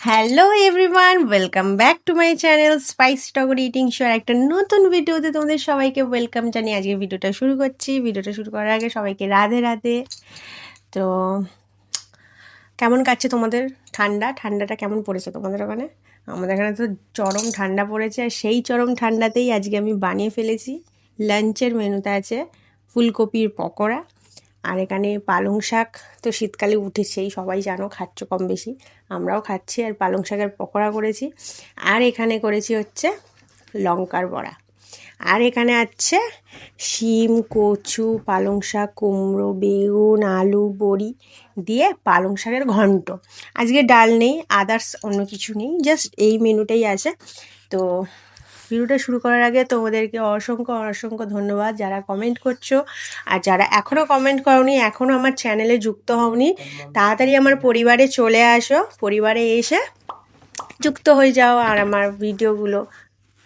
Hello everyone, welcome back to my channel spicy টগর eating শোর একটা নতুন ভিডিওতে তোমাদের সবাইকে ওয়েলকাম জানিয়ে আজকে ভিডিওটা শুরু করছি। ভিডিওটা শুরু করার আগে সবাইকে রাধে রাধে। তো কেমন কাটছে তোমাদের ঠান্ডাটা কেমন পড়েছে তোমাদের ওখানে? আমাদের এখানে তো চরম ঠান্ডা পড়েছে, আর সেই চরম ঠান্ডাতেই আজকে আমি বানিয়ে ফেলেছি। লাঞ্চের মেনুতে আছে ফুলকপির পকোড়া, আর এখানে পালং শাক। তো শীতকালে উঠেছেই, সবাই জানো, খাচ্ছ কম বেশি, আমরাও খাচ্ছি। আর পালং শাকের পকোড়া করেছি, আর এখানে করেছি হচ্ছে লঙ্কার বড়া। আর এখানে আছে শিম, কচু, পালং শাক, কুমড়ো, বেগুন, আলু, বড়ি দিয়ে পালং শাকের ঘন্ট। আজকে ডাল নেই, আদার্স অন্য কিছু নেই, জাস্ট এই মেনুটাই আছে। তো ভিডিওটা শুরু করার আগে তোমাদেরকে অসংখ্য অসংখ্য ধন্যবাদ যারা কমেন্ট করছো, আর যারা এখনও কমেন্ট করোনি, এখনও আমার চ্যানেলে যুক্ত হওনি, তাড়াতাড়ি আমার পরিবারে চলে আসো, পরিবারে এসে যুক্ত হয়ে যাও আর আমার ভিডিওগুলো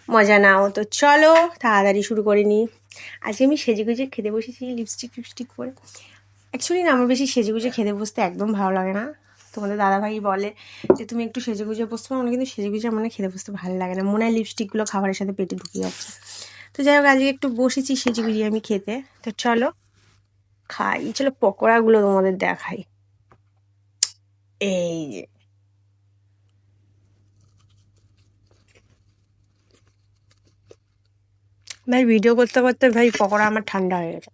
মজা নাও। তো চলো তাড়াতাড়ি শুরু করে নিই। আজকে আমি সেজেগুজে খেতে বসেছি, লিপস্টিক পরে। অ্যাকচুয়ালি না, আমার বেশি সেজেগুজে খেতে বসতে একদম ভালো লাগে না। তোমাদের দাদাভাই বলে যে তুমি একটু সেজেগুজে বসতে পারো না, কিন্তু সেজেগুজে আমার খেতে বসতে ভালো লাগে না, মনে হয় লিপস্টিকগুলো খাবারের সাথে পেটে ঢুকে যাচ্ছে। তো যাই হোক, আজকে একটু বসেছি সেজেগুজে আমি খেতে। তো চলো খাই, চলো পকোড়াগুলো তোমাদের দেখাই। এই যে ভাই, ভিডিও করতে করতে ভাই পকোড়া আমার ঠান্ডা হয়ে গেছে,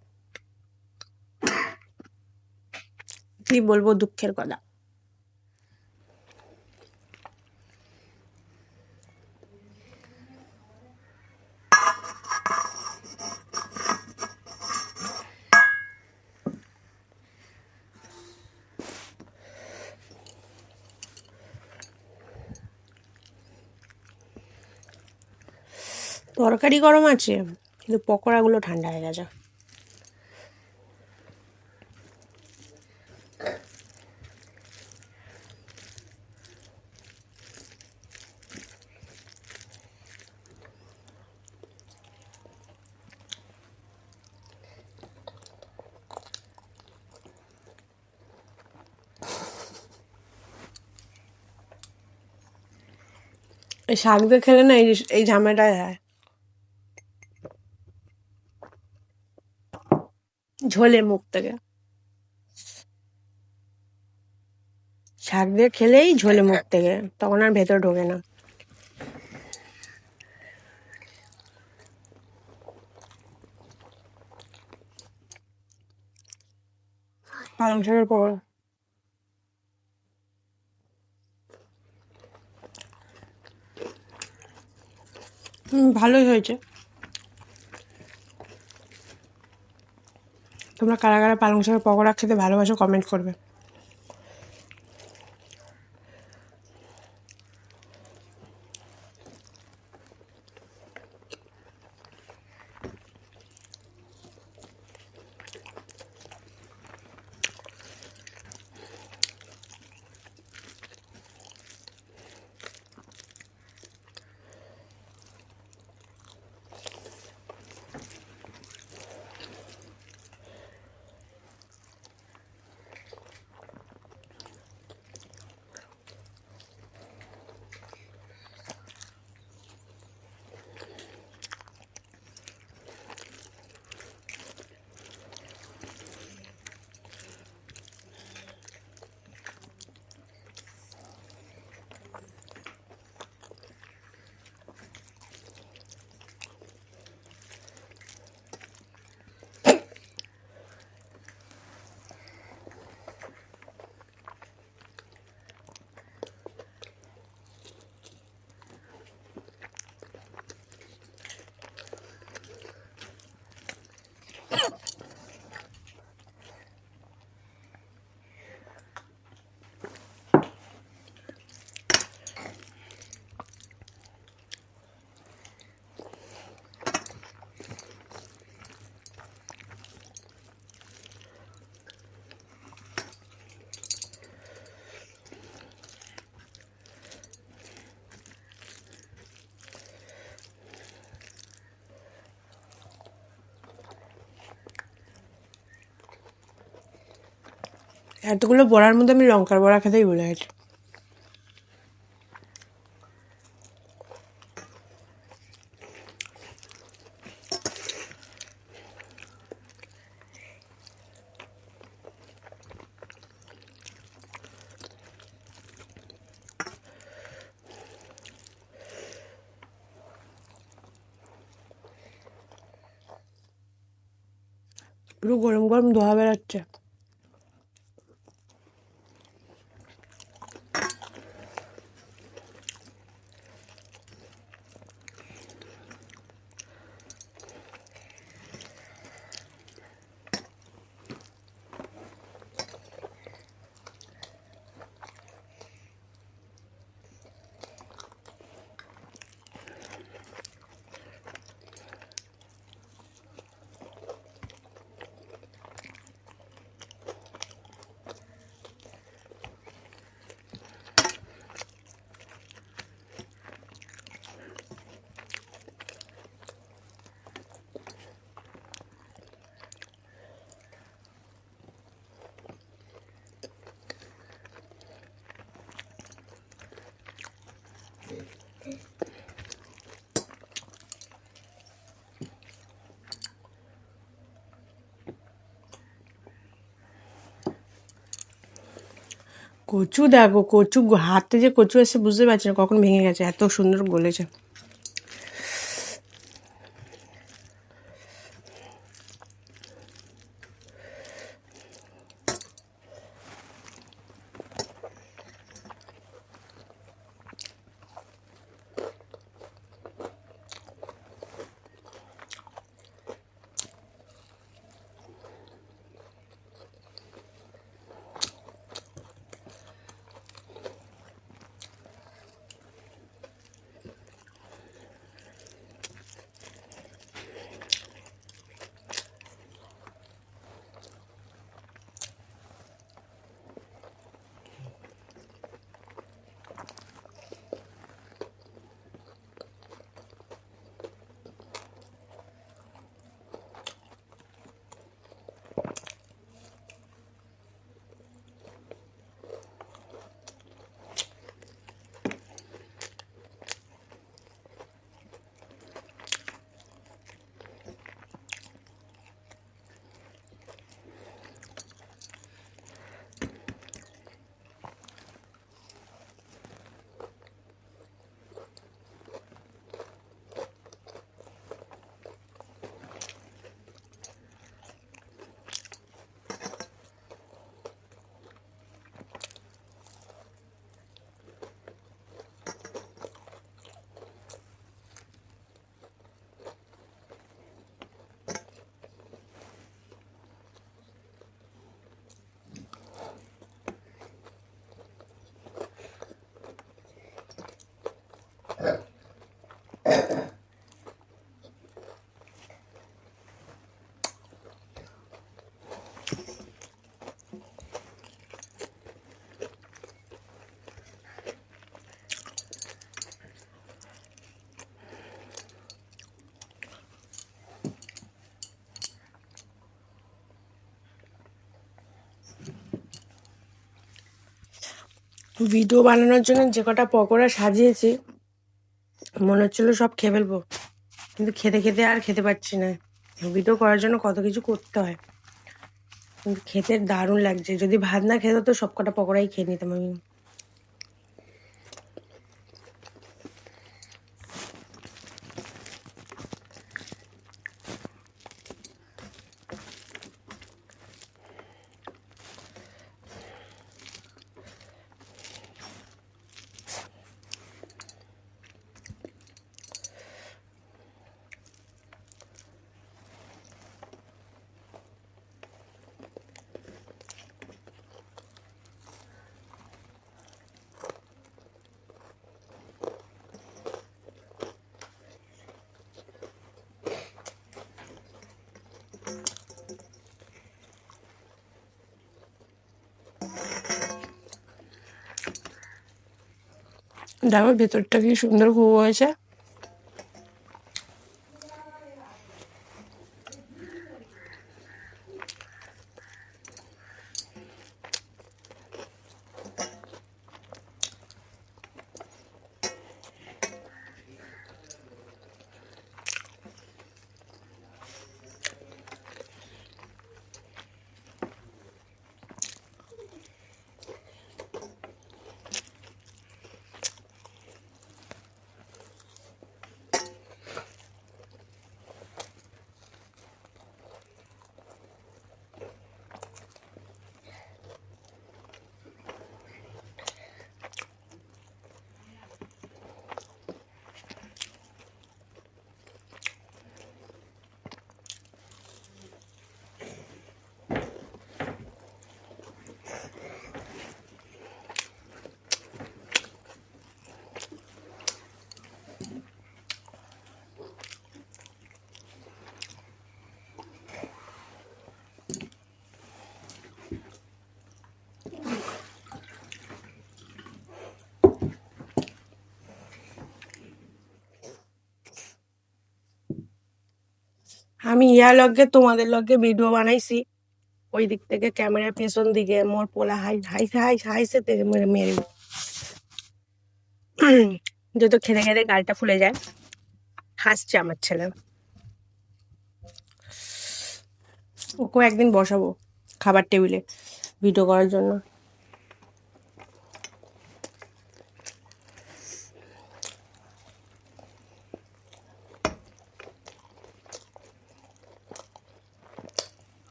কি বলবো, দুঃখের কথা। তরকারি গরম আছে, কিন্তু পকোড়াগুলো ঠান্ডা হয়ে গেছে। এই শাক দিয়ে খেলে না এই ঝামেলাটাই হয়, ঝোলে মুখ থেকে। শাক দিয়ে খেলেই ঝোলে মুখ থেকে, তখন আর ভেতর ঢোকে না। পালং শাকের পকোড়া ভালোই হয়েছে। তোমরা কারা কারা পালং শাকের পকোড়া খেতে ভালোবাসো কমেন্ট করবে। এতগুলো বড়ার মধ্যে আমি লঙ্কার বড়া খেতেই ভুলে গেছি। পুরো গরম গরম ধোয়া বেড়াচ্ছে। কচু দেখো, কচু হাতে যে কচু এসে বুঝতে পারছি না কখন ভেঙে গেছে, এত সুন্দর গলেছে। ভিডিও বানানোর জন্য যে কটা পকোড়া সাজিয়েছি মনে হচ্ছিল সব খেয়ে ফেলবো, কিন্তু খেতে খেতে আর খেতে পারছি না। ভিডিও করার জন্য কত কিছু করতে হয়, কিন্তু খেতে দারুণ লাগছে। যদি ভাত না খেতে তো সব কটা পকোড়াই খেয়ে নিতাম আমি। দেখো ভেতরটা কি সুন্দর কুয়ো হয়েছে। আমি ইয়ার লগে তোমাদের লগে ভিডিও বানাইছি, ওই দিক থেকে ক্যামেরার পেছন দিকে মোর পোলা হাইছে থেকে মেরে মেরে যত খেতে খেতে গালটা ফুলে যায়, হাসছে আমার ছেলে। ওকেও একদিন বসাবো খাবার টেবিলে ভিডিও করার জন্য।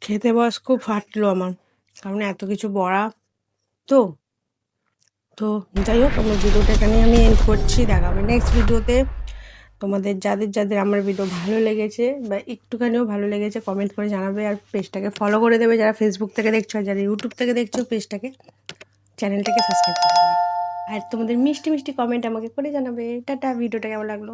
খেতে বস খুব ফাটলো আমার, কারণ এত কিছু বড়া তো তো যাই হোক, আমার ভিডিওটা এখানে আমি এন্ড করছি। দেখা হবে নেক্সট ভিডিওতে। তোমাদের যাদের যাদের আমার ভিডিও ভালো লেগেছে বা একটুখানিও ভালো লেগেছে কমেন্ট করে জানাবে, আর পেজটাকে ফলো করে দেবে যারা ফেসবুক থেকে দেখছো, আর যারা ইউটিউব থেকে দেখছো পেজটাকে চ্যানেলটাকে সাবস্ক্রাইব করে দেবে। আর তোমাদের মিষ্টি মিষ্টি কমেন্ট আমাকে করে জানাবে। টাটা, ভিডিওটা কেমন লাগলো।